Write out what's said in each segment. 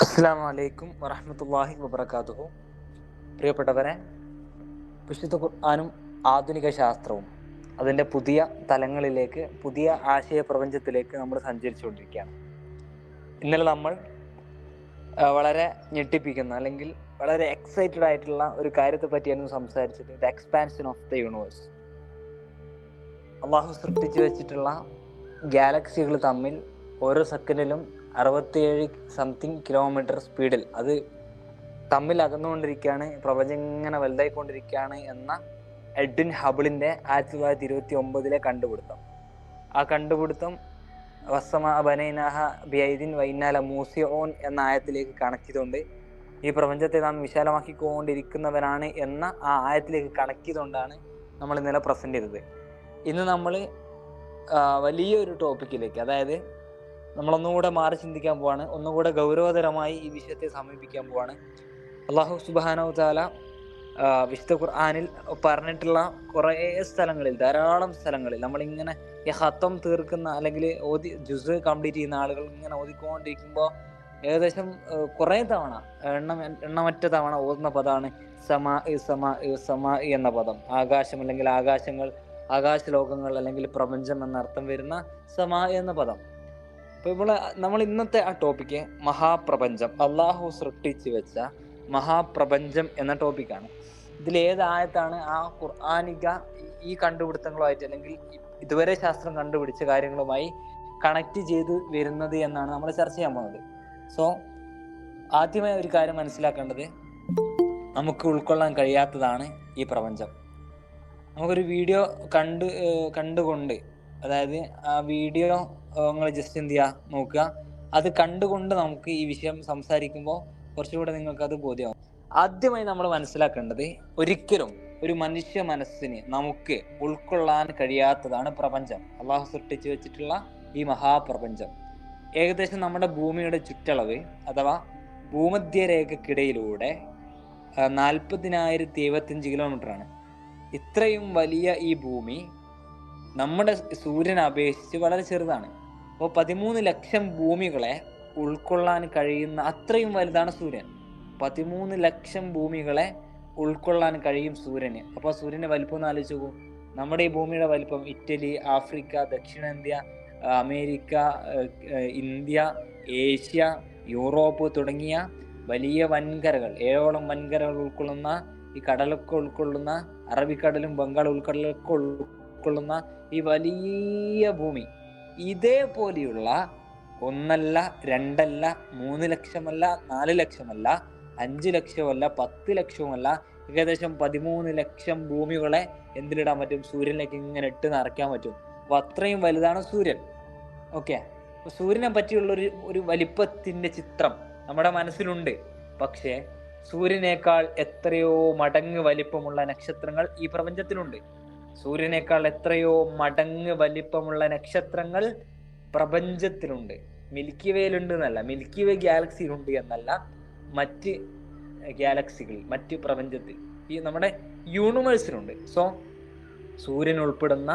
അസ്സലാമു അലൈക്കും വറഹ്മത്തുള്ളാഹി വബറകാതുഹു. പ്രിയപ്പെട്ടവരെ, വിശുദ്ധ ഖുർആനും ആധുനിക ശാസ്ത്രവും അതിൻ്റെ പുതിയ തലങ്ങളിലേക്ക്, പുതിയ ആശയപ്രപഞ്ചത്തിലേക്ക് നമ്മൾ സഞ്ചരിച്ചുകൊണ്ടിരിക്കുകയാണ്. ഇന്നലെ നമ്മൾ വളരെ ഞെട്ടിപ്പിക്കുന്ന അല്ലെങ്കിൽ വളരെ എക്സൈറ്റഡ് ആയിട്ടുള്ള ഒരു കാര്യത്തെ പറ്റിയായിരുന്നു സംസാരിച്ചത്. The expansion of the universe. അള്ളാഹു സൃഷ്ടിച്ചു വെച്ചിട്ടുള്ള ഗാലക്സികൾ തമ്മിൽ ഓരോ സെക്കൻഡിലും 67 സംതിങ് കിലോമീറ്റർ സ്പീഡിൽ അത് തമ്മിൽ അകന്നുകൊണ്ടിരിക്കുകയാണ്, പ്രപഞ്ചം ഇങ്ങനെ വലുതായിക്കൊണ്ടിരിക്കുകയാണ് എന്ന എഡ്വിൻ ഹബിളിൻ്റെ 1929 കണ്ടുപിടുത്തം. ആ കണ്ടുപിടുത്തം വസ്സമാ ബനൈനാഹ ബിഐദിൻ വൈന്നാല മൂസിയോൻ എന്ന ആയത്തിലേക്ക് കണക്ട് ചെയ്തുകൊണ്ട് ഈ പ്രപഞ്ചത്തെ നാം വിശാലമാക്കിക്കൊണ്ടിരിക്കുന്നവരാണ് എന്ന ആ ആയത്തിലേക്ക് കണക്ട് ചെയ്തുകൊണ്ടാണ് നമ്മൾ ഇന്നലെ പ്രസന്റ് ചെയ്തത്. ഇന്ന് നമ്മൾ വലിയൊരു ടോപ്പിക്കിലേക്ക്, അതായത് നമ്മളൊന്നുകൂടെ മാറി ചിന്തിക്കാൻ പോവാണ്, ഒന്നുകൂടെ ഗൗരവതരമായി ഈ വിഷയത്തെ സമീപിക്കാൻ പോവാണ്. അള്ളാഹു സുബ്ഹാനഹു തആല വിശുദ്ധ ഖുർആനിൽ പറഞ്ഞിട്ടുള്ള കുറേ സ്ഥലങ്ങളിൽ, ധാരാളം സ്ഥലങ്ങളിൽ നമ്മളിങ്ങനെ ഈ ഹത്തം തീർക്കുന്ന അല്ലെങ്കിൽ ജുസ് കംപ്ലീറ്റ് ചെയ്യുന്ന ആളുകൾ ഇങ്ങനെ ഓതിക്കൊണ്ടിരിക്കുമ്പോൾ ഏകദേശം കുറേ തവണ, എണ്ണമറ്റ തവണ ഓതുന്ന പദമാണ് സമാ സമാ സമാ എന്ന പദം. ആകാശം അല്ലെങ്കിൽ ആകാശങ്ങൾ, ആകാശലോകങ്ങൾ അല്ലെങ്കിൽ പ്രപഞ്ചം എന്നർത്ഥം വരുന്ന സമാ എന്ന പദം. അപ്പോൾ നമ്മൾ ഇന്നത്തെ ആ ടോപ്പിക്ക് മഹാപ്രപഞ്ചം, അള്ളാഹു സൃഷ്ടിച്ചു വെച്ച മഹാപ്രപഞ്ചം എന്ന ടോപ്പിക്കാണ്. ഇതിലേതായത്താണ് ആ ഖുർആനിക ഈ കണ്ടുപിടുത്തങ്ങളുമായിട്ട് അല്ലെങ്കിൽ ഇതുവരെ ശാസ്ത്രം കണ്ടുപിടിച്ച കാര്യങ്ങളുമായി കണക്ട് ചെയ്ത് വരുന്നത് എന്നാണ് നമ്മൾ ചർച്ച ചെയ്യാൻ പോകുന്നത്. സോ ആദ്യമായി ഒരു കാര്യം മനസ്സിലാക്കേണ്ടത്, നമുക്ക് ഉൾക്കൊള്ളാൻ കഴിയാത്തതാണ് ഈ പ്രപഞ്ചം. നമുക്കൊരു വീഡിയോ കണ്ടുകൊണ്ട്, അതായത് ആ വീഡിയോ നിങ്ങൾ ജസ്റ്റ് എന്ത് ചെയ്യുക, നോക്കുക. അത് കണ്ടുകൊണ്ട് നമുക്ക് ഈ വിഷയം സംസാരിക്കുമ്പോൾ കുറച്ചുകൂടെ നിങ്ങൾക്ക് അത് ബോധ്യമാവും. ആദ്യമായി നമ്മൾ മനസ്സിലാക്കേണ്ടത്, ഒരിക്കലും ഒരു മനുഷ്യ മനസ്സിന് നമുക്ക് ഉൾക്കൊള്ളാൻ കഴിയാത്തതാണ് പ്രപഞ്ചം, അള്ളാഹു സൃഷ്ടിച്ചു വെച്ചിട്ടുള്ള ഈ മഹാപ്രപഞ്ചം. ഏകദേശം നമ്മുടെ ഭൂമിയുടെ ചുറ്റളവ് അഥവാ ഭൂമധ്യരേഖക്കിടയിലൂടെ 40,075 കിലോമീറ്ററാണ്. ഇത്രയും വലിയ ഈ ഭൂമി നമ്മുടെ സൂര്യനെ അപേക്ഷിച്ച് വളരെ ചെറുതാണ്. അപ്പോൾ 13 ലക്ഷം ഭൂമികളെ ഉൾക്കൊള്ളാൻ കഴിയുന്ന അത്രയും വലുതാണ് സൂര്യൻ. 13 ലക്ഷം ഭൂമികളെ ഉൾക്കൊള്ളാൻ കഴിയും സൂര്യന്. അപ്പോൾ സൂര്യൻ്റെ വലിപ്പം ഒന്ന് ആലോചിച്ച് നോക്കൂ. നമ്മുടെ ഈ ഭൂമിയുടെ വലിപ്പം ഇറ്റലി, ആഫ്രിക്ക, ദക്ഷിണേന്ത്യ, അമേരിക്ക, ഇന്ത്യ, ഏഷ്യ, യൂറോപ്പ് തുടങ്ങിയ വലിയ വൻകരകൾ, 7ഓളം വൻകരകൾ ഉൾക്കൊള്ളുന്ന, ഈ കടലൊക്കെ ഉൾക്കൊള്ളുന്ന, അറബിക്കടലും ബംഗാൾ ഉൾക്കടലൊക്കെ ഉൾക്കൊള്ളുന്ന ഈ വലിയ ഭൂമി, ഇതേപോലെയുള്ള 1 2 3 ലക്ഷമല്ല, 4 ലക്ഷമല്ല, 5 ലക്ഷമല്ല, 10 ലക്ഷവുമല്ല, ഏകദേശം 13 ലക്ഷം ഭൂമികളെ എന്തിലിടാൻ പറ്റും? സൂര്യനിലേക്ക് ഇങ്ങനെ ഇട്ട് നിറയ്ക്കാൻ പറ്റും. അപ്പോൾ അത്രയും വലുതാണ് സൂര്യൻ. ഓക്കെ, അപ്പോൾ സൂര്യനെ പറ്റിയുള്ള ഒരു വലിപ്പത്തിൻ്റെ ചിത്രം നമ്മുടെ മനസ്സിലുണ്ട്. പക്ഷേ സൂര്യനേക്കാൾ എത്രയോ മടങ്ങ് വലിപ്പമുള്ള നക്ഷത്രങ്ങൾ ഈ പ്രപഞ്ചത്തിലുണ്ട്. സൂര്യനേക്കാൾ എത്രയോ മടങ്ങ് വലിപ്പമുള്ള നക്ഷത്രങ്ങൾ പ്രപഞ്ചത്തിലുണ്ട്. മിൽക്കി വേയിലുണ്ട് എന്നല്ല, മിൽക്കി വേ ഗാലക്സിയിലുണ്ട് എന്നല്ല, മറ്റ് ഗാലക്സികളിൽ, മറ്റ് പ്രപഞ്ചത്തിൽ, ഈ നമ്മുടെ യൂണിവേഴ്സിലുണ്ട്. സോ സൂര്യൻ ഉൾപ്പെടുന്ന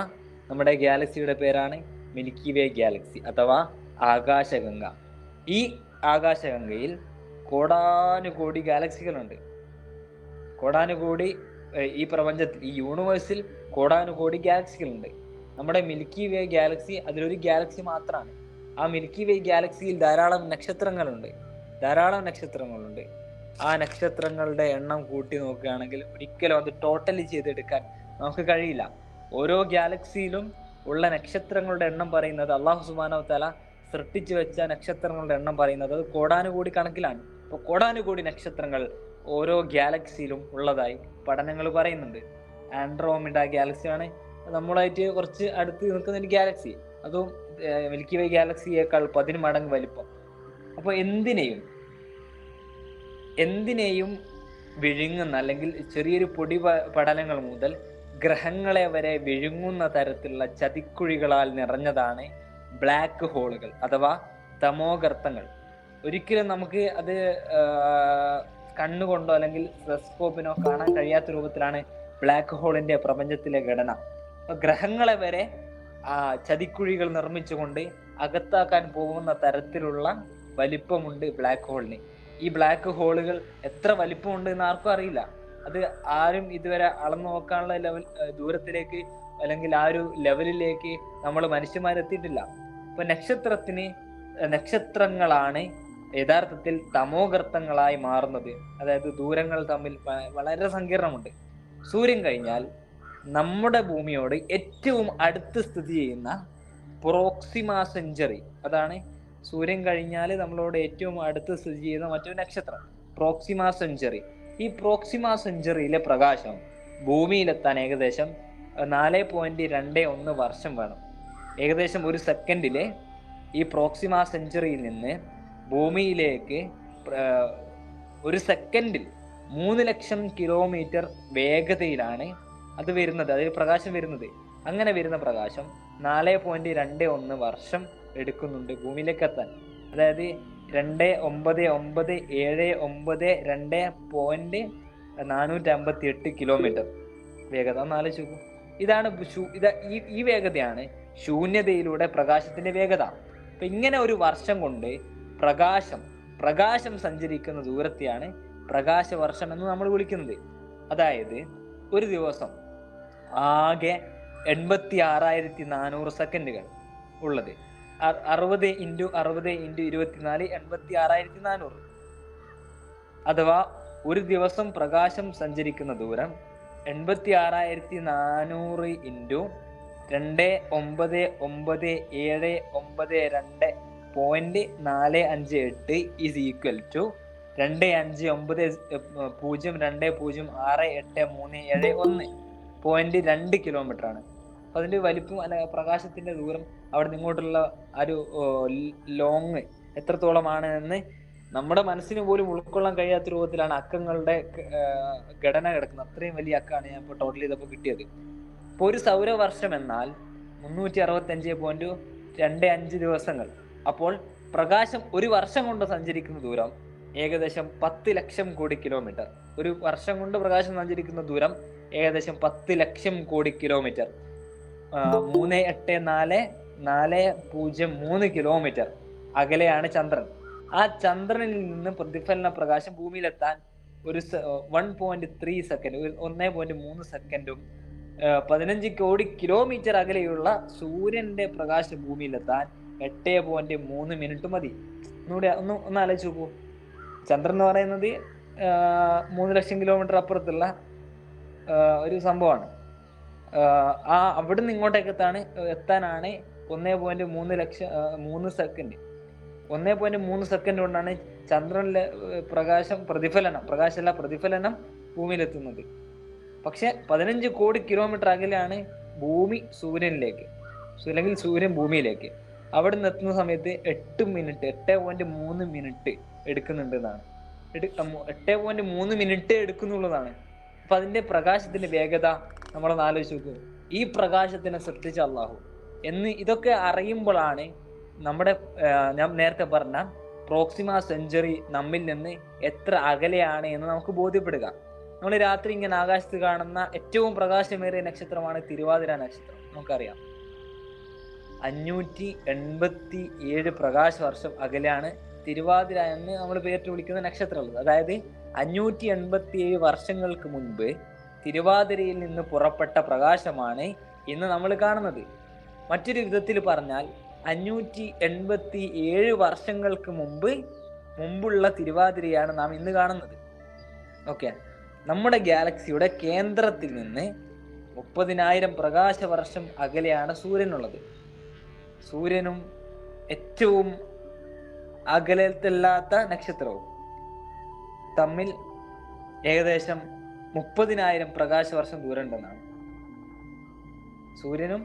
നമ്മുടെ ഗാലക്സിയുടെ പേരാണ് മിൽക്കി വേ ഗാലക്സി അഥവാ ആകാശഗംഗ. ഈ ആകാശഗംഗയിൽ കോടാനുകോടി ഗാലക്സികളുണ്ട്. കോടാനുകോടി ഈ പ്രപഞ്ചത്തിൽ, ഈ യൂണിവേഴ്സിൽ കോടാനുകോടി ഗാലക്സികളുണ്ട്. നമ്മുടെ മിൽക്കി വേ ഗാലക്സി അതിലൊരു ഗാലക്സി മാത്രമാണ്. ആ മിൽക്കി വേ ഗാലക്സിയിൽ ധാരാളം നക്ഷത്രങ്ങളുണ്ട്. ആ നക്ഷത്രങ്ങളുടെ എണ്ണം കൂട്ടി നോക്കുകയാണെങ്കിൽ ഒരിക്കലും അത് ടോട്ടലി ചെയ്തെടുക്കാൻ നമുക്ക് കഴിയില്ല. ഓരോ ഗാലക്സിയിലും ഉള്ള നക്ഷത്രങ്ങളുടെ എണ്ണം പറയുന്നത്, അള്ളാഹു സുബ്ഹാനഹു തആല സൃഷ്ടിച്ചു വെച്ച നക്ഷത്രങ്ങളുടെ എണ്ണം പറയുന്നത് അത് കോടാനുകോടി കണക്കിലാണ്. അപ്പോൾ കോടാനുകോടി നക്ഷത്രങ്ങൾ ഓരോ ഗാലക്സിയിലും ഉള്ളതായി പഠനങ്ങൾ പറയുന്നുണ്ട്. ആൻഡ്രോമിഡ ഗാലക്സിയാണ് നമ്മളായിട്ട് കുറച്ച് അടുത്ത് നിൽക്കുന്ന ഒരു ഗാലക്സി. അതും മിൽക്കി വേ ഗാലക്സിയേക്കാൾ 10 മടങ്ങ് വലിപ്പം. അപ്പോൾ എന്തിനേയും വിഴുങ്ങുന്ന അല്ലെങ്കിൽ ചെറിയൊരു പൊടി പടലങ്ങൾ മുതൽ ഗ്രഹങ്ങളെ വരെ വിഴുങ്ങുന്ന തരത്തിലുള്ള ചതിക്കുഴികളാൽ നിറഞ്ഞതാണ് ബ്ലാക്ക് ഹോളുകൾ അഥവാ തമോഗർത്തങ്ങൾ. ഒരിക്കലും നമുക്ക് അത് കണ്ണുകൊണ്ടോ അല്ലെങ്കിൽ ടെലസ്കോപ്പിനോ കാണാൻ കഴിയാത്ത രൂപത്തിലാണ് ബ്ലാക്ക് ഹോളിന്റെ പ്രപഞ്ചത്തിലെ ഘടന. ഗ്രഹങ്ങളെ വരെ ചതിക്കുഴികൾ നിർമ്മിച്ചുകൊണ്ട് അകത്താക്കാൻ പോകുന്ന തരത്തിലുള്ള വലിപ്പമുണ്ട് ബ്ലാക്ക് ഹോളിന്. ഈ ബ്ലാക്ക് ഹോളുകൾ എത്ര വലിപ്പമുണ്ട് എന്ന് ആർക്കും അറിയില്ല. അത് ആരും ഇതുവരെ അളന്നു നോക്കാനുള്ള ദൂരത്തിലേക്ക് അല്ലെങ്കിൽ ആ ഒരു ലെവലിലേക്ക് നമ്മൾ മനുഷ്യന്മാരെത്തിയിട്ടില്ല. ഇപ്പൊ നക്ഷത്രങ്ങളാണ് യഥാർത്ഥത്തിൽ തമോഗർത്തങ്ങളായി മാറുന്നത്. അതായത് ദൂരങ്ങൾ തമ്മിൽ വളരെ സങ്കീർണമുണ്ട്. സൂര്യൻ കഴിഞ്ഞാൽ നമ്മുടെ ഭൂമിയോട് ഏറ്റവും അടുത്ത് സ്ഥിതി ചെയ്യുന്ന പ്രോക്സിമ സെഞ്ചുറി, അതാണ് സൂര്യൻ കഴിഞ്ഞാൽ നമ്മളോട് ഏറ്റവും അടുത്ത് സ്ഥിതി ചെയ്യുന്ന മറ്റൊരു നക്ഷത്രം പ്രോക്സിമ സെഞ്ചുറി. ഈ പ്രോക്സിമ സെഞ്ചുറിയിലെ പ്രകാശം ഭൂമിയിലെത്താൻ ഏകദേശം 4.21 വർഷം വേണം. ഏകദേശം ഒരു സെക്കൻഡിലെ ഈ പ്രോക്സിമ സെഞ്ചുറിയിൽ നിന്ന് ഭൂമിയിലേക്ക് ഒരു സെക്കൻഡിൽ 3 ലക്ഷം കിലോമീറ്റർ വേഗതയിലാണ് അത് വരുന്നത്, അതായത് പ്രകാശം വരുന്നത്. അങ്ങനെ വരുന്ന പ്രകാശം 4.21 വർഷം എടുക്കുന്നുണ്ട് ഭൂമിയിലേക്ക് എത്താൻ. അതായത് 2,992.458 കിലോമീറ്റർ വേഗത. ആലോചിച്ച് നോക്കൂ. ഇതാണ് ഈ വേഗതയാണ് ശൂന്യതയിലൂടെ പ്രകാശത്തിന്റെ വേഗത. അപ്പൊ ഇങ്ങനെ ഒരു വർഷം കൊണ്ട് പ്രകാശം സഞ്ചരിക്കുന്ന ദൂരത്തെയാണ് പ്രകാശവർഷം എന്ന് നമ്മൾ വിളിക്കുന്നത്. അതായത് ഒരു ദിവസം ആകെ 86,400 സെക്കൻഡുകൾ ഉള്ളത്. 60 × 60 × 24 86,400. അഥവാ ഒരു ദിവസം പ്രകാശം സഞ്ചരിക്കുന്ന ദൂരം 86,400 × 2,997.458 ഈസ് ഈക്വൽ ടു 2,59,0.68371.2 കിലോമീറ്റർ ആണ്. അപ്പൊ അതിന്റെ വലിപ്പം അല്ല പ്രകാശത്തിന്റെ ദൂരം അവിടെ നിങ്ങോട്ടുള്ള ഒരു ലോങ് എത്രത്തോളമാണ് എന്ന് നമ്മുടെ മനസ്സിന് പോലും ഉൾക്കൊള്ളാൻ കഴിയാത്ത രൂപത്തിലാണ് അക്കങ്ങളുടെ ഘടന കിടക്കുന്നത്. അത്രയും വലിയ അക്കാണ് ഞാൻ ഇപ്പോൾ ടോട്ടൽ ചെയ്തപ്പോൾ കിട്ടിയത്. ഇപ്പൊ ഒരു സൗരവർഷം എന്നാൽ 365.25 ദിവസങ്ങൾ. അപ്പോൾ പ്രകാശം ഒരു വർഷം കൊണ്ട് സഞ്ചരിക്കുന്ന ദൂരം ഏകദേശം 10 ലക്ഷം കോടി കിലോമീറ്റർ. ഒരു വർഷം കൊണ്ട് പ്രകാശം സഞ്ചരിക്കുന്ന ദൂരം ഏകദേശം 10 ലക്ഷം കോടി കിലോമീറ്റർ. 384,403 കിലോമീറ്റർ അകലെയാണ് ചന്ദ്രൻ. ആ ചന്ദ്രനിൽ നിന്ന് പ്രതിഫലന പ്രകാശം ഭൂമിയിലെത്താൻ ഒരു 1.3 സെക്കൻഡ് 1.3 സെക്കൻഡും 15 കോടി കിലോമീറ്റർ അകലെയുള്ള സൂര്യന്റെ പ്രകാശം ഭൂമിയിലെത്താൻ 8.3 മിനിറ്റ് മതി. ഒന്ന് ആലോചിച്ച് നോക്കൂ. ചന്ദ്രൻ എന്ന് പറയുന്നത് 3 ലക്ഷം കിലോമീറ്റർ അപ്പുറത്തുള്ള ഒരു സംഭവമാണ്. അവിടെ നിന്ന് ഇങ്ങോട്ടേക്ക് എത്താനാണ് 1.3 സെക്കൻഡ്. 1.3 സെക്കൻഡ് കൊണ്ടാണ് ചന്ദ്രനിലെ പ്രതിഫലനം ഭൂമിയിലെത്തുന്നത്. പക്ഷെ 15 കോടി കിലോമീറ്റർ അകലെയാണ് ഭൂമി സൂര്യനിലേക്ക്, അല്ലെങ്കിൽ സൂര്യൻ ഭൂമിയിലേക്ക്. അവിടെ നിന്ന് എത്തുന്ന സമയത്ത് 8.3 മിനിറ്റ് എടുക്കുന്നുണ്ട് എന്നാണ്. 8.3 മിനിറ്റ് എടുക്കുന്നുള്ളതാണ്. അപ്പൊ അതിന്റെ പ്രകാശത്തിന്റെ വേഗത നമ്മളൊന്ന് ആലോചിച്ച് നോക്കൂ. ഈ പ്രകാശത്തിനെ സൃഷ്ടിച്ച അള്ളാഹു ഇതൊക്കെ അറിയുമ്പോഴാണ് നമ്മുടെ ഞാൻ നേരത്തെ പറഞ്ഞ പ്രോക്സിമ സെഞ്ചുറി നമ്മിൽ നിന്ന് എത്ര അകലെയാണ് എന്ന് നമുക്ക് ബോധ്യപ്പെടുക. നമ്മൾ രാത്രി ഇങ്ങനെ ആകാശത്ത് കാണുന്ന ഏറ്റവും പ്രകാശമേറിയ നക്ഷത്രമാണ് തിരുവാതിര നക്ഷത്രം. നമുക്കറിയാം 587 പ്രകാശ വർഷം അകലെയാണ് തിരുവാതിര എന്ന് നമ്മൾ പേരിട്ട് വിളിക്കുന്ന നക്ഷത്രം ഉള്ളത്. അതായത് 587 വർഷങ്ങൾക്ക് മുൻപ് തിരുവാതിരയിൽ നിന്ന് പുറപ്പെട്ട പ്രകാശമാണ് ഇന്ന് നമ്മൾ കാണുന്നത്. മറ്റൊരു വിധത്തിൽ പറഞ്ഞാൽ 587 വർഷങ്ങൾക്ക് മുമ്പുള്ള തിരുവാതിരയാണ് നാം ഇന്ന് കാണുന്നത്. ഓക്കെ, നമ്മുടെ ഗാലക്സിയുടെ കേന്ദ്രത്തിൽ നിന്ന് 30,000 പ്രകാശ വർഷം അകലെയാണ് സൂര്യനുള്ളത്. സൂര്യനും ഏറ്റവും അകലത്തില്ലാത്ത നക്ഷത്രവും തമ്മിൽ ഏകദേശം 30,000 പ്രകാശ വർഷം ദൂരം ഉണ്ടെന്നാണ്. സൂര്യനും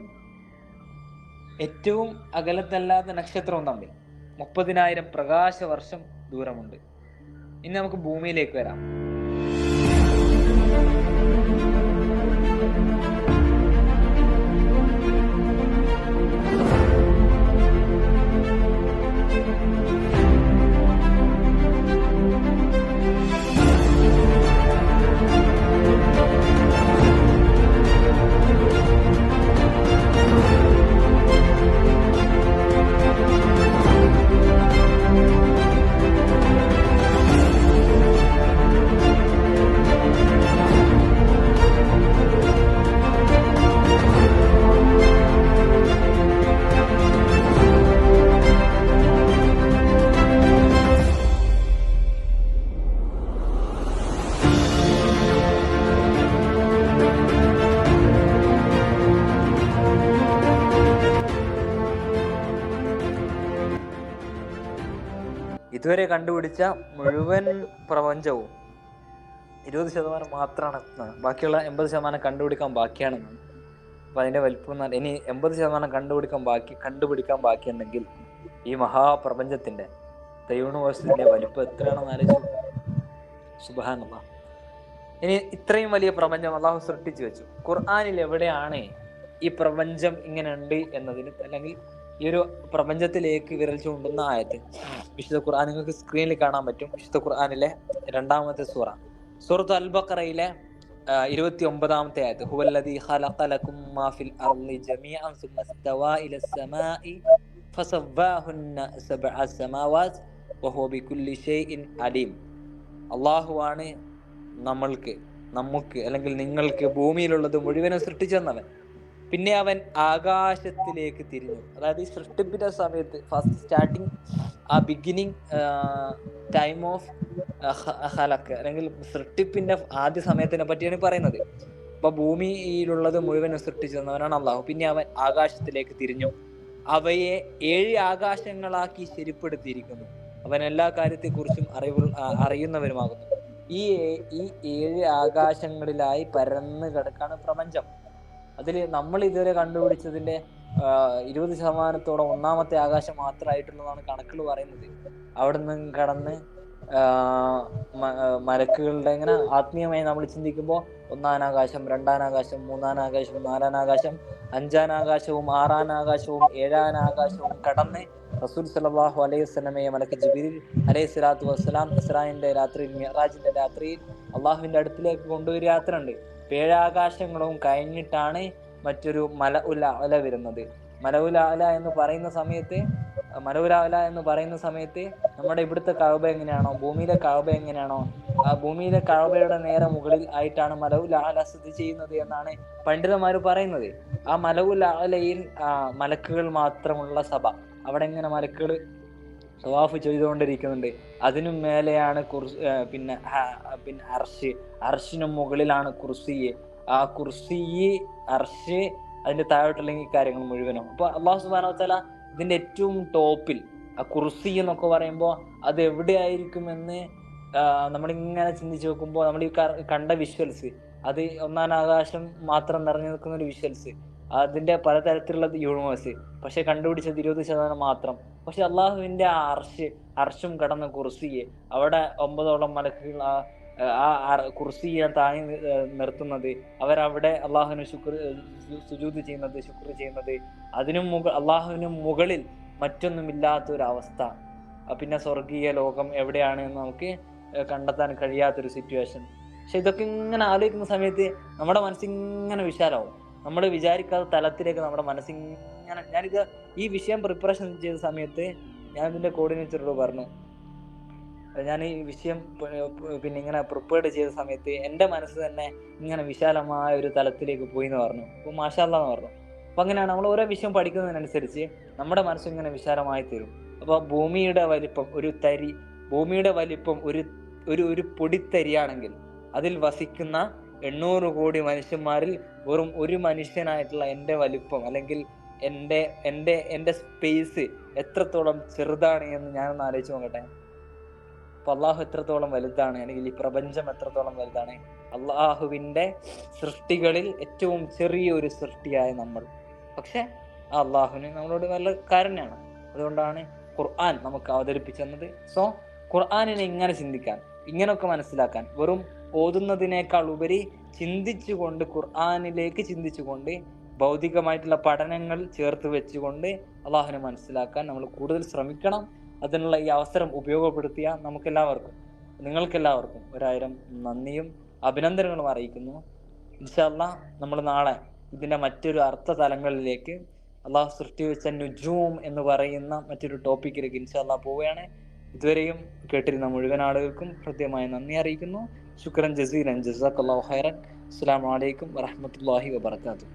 ഏറ്റവും അകലത്തല്ലാത്ത നക്ഷത്രവും തമ്മിൽ 30,000 പ്രകാശ വർഷം ദൂരമുണ്ട്. ഇനി നമുക്ക് ഭൂമിയിലേക്ക് വരാം. ഇതുവരെ കണ്ടുപിടിച്ച മുഴുവൻ പ്രപഞ്ചവും 20% മാത്രമാണ്, ബാക്കിയുള്ള 80% കണ്ടുപിടിക്കാൻ ബാക്കിയാണെന്നാണ്. അപ്പൊ അതിന്റെ വലിപ്പം ഇനി 80% കണ്ടുപിടിക്കാൻ ബാക്കിയുണ്ടെങ്കിൽ ഈ മഹാപ്രപഞ്ചത്തിന്റെ യൂണിവേഴ്സിന്റെ വലിപ്പം എത്രയാണെന്ന് ആലോചിച്ചു. സുബ്ഹാനല്ലാഹ്. ഇനി ഇത്രയും വലിയ പ്രപഞ്ചം അള്ളാഹു സൃഷ്ടിച്ചു വെച്ചു. ഖുർആനിൽ എവിടെയാണ് ഈ പ്രപഞ്ചം ഇങ്ങനെ ഉണ്ട് എന്നതിന്, അല്ലെങ്കിൽ ഈ ഒരു പ്രപഞ്ചത്തിലേക്ക് വിരൽ ചൂണ്ടുന്ന ആയത്ത്? വിശുദ്ധ ഖുർആൻ നിങ്ങൾക്ക് സ്ക്രീനിൽ കാണാൻ പറ്റും. വിശുദ്ധ ഖുർആനിലെ 2-ാമത്തെ സൂറ, സൂറത്ത് അൽ-ബഖറയിലെ 29-ാമത്തെ ആയത്ത്. ഹുവല്ലദീ ഖലഖ ലക്കും മാ ഫിൽ അർളി ജമീഅൻ സുമ്മ ഇസ്തവാ ഇലസ് സമാഇ ഫസവ്വാഹുന്ന സബ്അ സമാവാത് വഹുവ ബികുല്ലി ഷൈഇൻ അലീം. അള്ളാഹുവാണ് നമുക്ക് അല്ലെങ്കിൽ നിങ്ങൾക്ക് ഭൂമിയിലുള്ളത് മുഴുവനും സൃഷ്ടിച്ചെന്നവൻ. പിന്നെ അവൻ ആകാശത്തിലേക്ക് തിരിഞ്ഞു. അതായത് ഈ സൃഷ്ടിപ്പിന്റെ സമയത്ത് ഫസ്റ്റ് സ്റ്റാർട്ടിങ്, ആ ബിഗിനിങ് ടൈം ഓഫ് ഖലഖ് അല്ലെങ്കിൽ സൃഷ്ടിപ്പിന്റെ ആദ്യ സമയത്തിനെ പറ്റിയാണ് പറയുന്നത്. അപ്പൊ ഭൂമിയിലുള്ളത് മുഴുവനും സൃഷ്ടിച്ചെന്നവനാണ് അള്ളാഹു. പിന്നെ അവൻ ആകാശത്തിലേക്ക് തിരിഞ്ഞു, അവയെ 7 ആകാശങ്ങളാക്കി ശരിപ്പെടുത്തിയിരിക്കുന്നു. അവൻ എല്ലാ കാര്യത്തെക്കുറിച്ചും അറിയുന്നവരുമാകുന്നു. ഈ 7 ആകാശങ്ങളിലായി പരന്ന് കിടക്കാണ് പ്രപഞ്ചം. അതിൽ നമ്മൾ ഇതുവരെ കണ്ടുപിടിച്ചതിന്റെ 20% 1-ാമത്തെ ആകാശം മാത്രമായിട്ടുള്ളതാണ് കണക്കുകൾ പറയുന്നത്. അവിടെ നിന്ന് കടന്ന് മലക്കുകളുടെ ഇങ്ങനെ ആത്മീയമായി നമ്മൾ ചിന്തിക്കുമ്പോൾ 1-ാം ആകാശം, 2-ാം ആകാശം, 3-ാം ആകാശം, 4-ാം ആകാശം, 5-ാം ആകാശവും 6-ാം ആകാശവും 7-ാം ആകാശവും കടന്ന് റസൂൽ സല്ലല്ലാഹു അലൈഹി വസല്ലമയെ മലക്ക് ജിബ്രീൽ അലൈഹി സ്വലാത്തു വസ്സലാം ഇസ്രായിന്റെ രാത്രിയിൽ, മിഅ്റാജിന്റെ രാത്രിയിൽ അള്ളാഹുവിന്റെ അടുത്തിലേക്ക് കൊണ്ടുപോയി യാത്ര ഉണ്ട്. 7 ആകാശങ്ങളും കഴിഞ്ഞിട്ടാണ് മറ്റൊരു മലഉൽ അഅല വരുന്നത്. മലഉൽ അഅല എന്ന് പറയുന്ന സമയത്ത് നമ്മുടെ ഇവിടുത്തെ കഅബ എങ്ങനെയാണോ, ഭൂമിയിലെ കഅബ എങ്ങനെയാണോ, ആ ഭൂമിയിലെ കഅബയുടെ നേരെ മുകളിൽ ആയിട്ടാണ് മലഉൽ അഅല സ്ഥിതി ചെയ്യുന്നത് എന്നാണ് പണ്ഡിതന്മാർ പറയുന്നത്. ആ മലഉൽ അഅലയിൽ മലക്കുകൾ മാത്രമുള്ള സഭ. അവിടെ ഇങ്ങനെ മലക്കുകൾ തവാഫ് ചെയ്തുകൊണ്ടിരിക്കുന്നുണ്ട്. അതിനും മേലെയാണ് പിന്നെ അർഷിനും മുകളിലാണ് കുർസി. ആ കുർസി, അർഷ്, അതിന്റെ താഴോട്ടുള്ള ഈ കാര്യങ്ങൾ മുഴുവനും. അപ്പൊ അല്ലാഹു സുബ്ഹാനഹു വ തആല ഇതിന്റെ ഏറ്റവും ടോപ്പിൽ ആ കുർസി എന്നൊക്കെ പറയുമ്പോൾ അത് എവിടെയായിരിക്കുമെന്ന് നമ്മളിങ്ങനെ ചിന്തിച്ചു നോക്കുമ്പോൾ നമ്മൾ ഈ കണ്ട വിഷ്വൽസ്, അത് 1-ാം ആകാശം മാത്രം നിറഞ്ഞു നിൽക്കുന്ന ഒരു വിഷ്വൽസ്, അതിന്റെ പലതരത്തിലുള്ള യൂണിവേഴ്സ്, പക്ഷെ കണ്ടുപിടിച്ചത് 20% മാത്രം. പക്ഷെ അള്ളാഹുവിന്റെ ആ അർഷും കടന്ന കുർസിയെ, അവിടെ 9ഓളം മലക്കുകൾ ആ കുർസിയെ താങ്ങി നിർത്തുന്നത്, അവരവിടെ അള്ളാഹുവിന് സുജൂദ് ചെയ്യുന്നത്, ശുക്ർ ചെയ്യുന്നത്, അള്ളാഹുവിനും മുകളിൽ മറ്റൊന്നുമില്ലാത്തൊരവസ്ഥ. പിന്നെ സ്വർഗീയ ലോകം എവിടെയാണ് എന്ന് നമുക്ക് കണ്ടെത്താൻ കഴിയാത്തൊരു സിറ്റുവേഷൻ. പക്ഷെ ഇതൊക്കെ ഇങ്ങനെ ആലോചിക്കുന്ന സമയത്ത് നമ്മുടെ മനസ്സിങ്ങനെ വിശാലമാവും. നമ്മൾ വിചാരിക്കാത്ത തലത്തിലേക്ക് നമ്മുടെ മനസ്സിങ്ങനെ, ഞാനിത് ഈ വിഷയം പ്രിപ്പറേഷൻ ചെയ്ത സമയത്ത് ഞാൻ ഇതിന്റെ കോർഡിനേറ്ററോട് പറഞ്ഞു, ഞാൻ ഈ വിഷയം പിന്നെ ഇങ്ങനെ പ്രിപ്പയർഡ് ചെയ്ത സമയത്ത് എൻ്റെ മനസ്സ് തന്നെ ഇങ്ങനെ വിശാലമായ ഒരു തലത്തിലേക്ക് പോയി എന്ന് പറഞ്ഞു. അപ്പോൾ മാഷാ അല്ലാഹ് എന്ന് പറഞ്ഞു. അപ്പം അങ്ങനെയാണ് നമ്മൾ ഓരോ വിഷയം പഠിക്കുന്നതിനനുസരിച്ച് നമ്മുടെ മനസ്സ് ഇങ്ങനെ വിശാലമായി തരും. അപ്പോൾ ഭൂമിയുടെ വലിപ്പം ഒരു പൊടിത്തരിയാണെങ്കിൽ അതിൽ വസിക്കുന്ന 800 കോടി മനുഷ്യന്മാരിൽ വെറും ഒരു മനുഷ്യനായിട്ടുള്ള എൻ്റെ വലിപ്പം, അല്ലെങ്കിൽ എൻ്റെ സ്പേസ് എത്രത്തോളം ചെറുതാണ് എന്ന് ഞാനൊന്ന് ആലോചിച്ച് നോക്കട്ടെ. അപ്പൊ അള്ളാഹു എത്രത്തോളം വലുതാണ്, അല്ലെങ്കിൽ ഈ പ്രപഞ്ചം എത്രത്തോളം വലുതാണ്. അള്ളാഹുവിന്റെ സൃഷ്ടികളിൽ ഏറ്റവും ചെറിയൊരു സൃഷ്ടിയായ നമ്മൾ. പക്ഷെ ആ അള്ളാഹുവിന് നമ്മളോട് നല്ല കാരുണ്യാണ്. അതുകൊണ്ടാണ് ഖുർആൻ നമുക്ക് അവതരിപ്പിച്ചെന്നത്. സോ ഖുർആനിനെ ഇങ്ങനെ ചിന്തിക്കാൻ, ഇങ്ങനെയൊക്കെ മനസ്സിലാക്കാൻ, വെറും ഓതുന്നതിനേക്കാൾ ഉപരി ചിന്തിച്ചുകൊണ്ട്, ഖുർആനിലേക്ക് ചിന്തിച്ചുകൊണ്ട്, ഭൗതികമായിട്ടുള്ള പഠനങ്ങൾ ചേർത്ത് വെച്ചുകൊണ്ട് അള്ളാഹുവിനെ മനസ്സിലാക്കാൻ നമ്മൾ കൂടുതൽ ശ്രമിക്കണം. അതിനുള്ള ഈ അവസരം ഉപയോഗപ്പെടുത്തിയ നിങ്ങൾക്കെല്ലാവർക്കും 1000 നന്ദിയും അഭിനന്ദനങ്ങളും അറിയിക്കുന്നു. ഇൻഷാ അല്ലാഹ് നമ്മൾ നാളെ ഇതിന്റെ മറ്റൊരു അർത്ഥ തലങ്ങളിലേക്ക്, അള്ളാഹു സൃഷ്ടി വെച്ച നുജൂം എന്ന് പറയുന്ന മറ്റൊരു ടോപ്പിക്കിലേക്ക് ഇൻഷാ അല്ലാഹ് പോവുകയാണ്. ഇതുവരെയും കേട്ടിരുന്ന മുഴുവൻ ആളുകൾക്കും കൃത്യമായ നന്ദി അറിയിക്കുന്നു. ശുക്രൻ ജസീലൻ, ജസാക്കല്ലാഹു ഖൈറൻ. അസ്സലാമു അലൈക്കും വറഹ്മത്തുള്ളാഹി വബറകാതുഹു.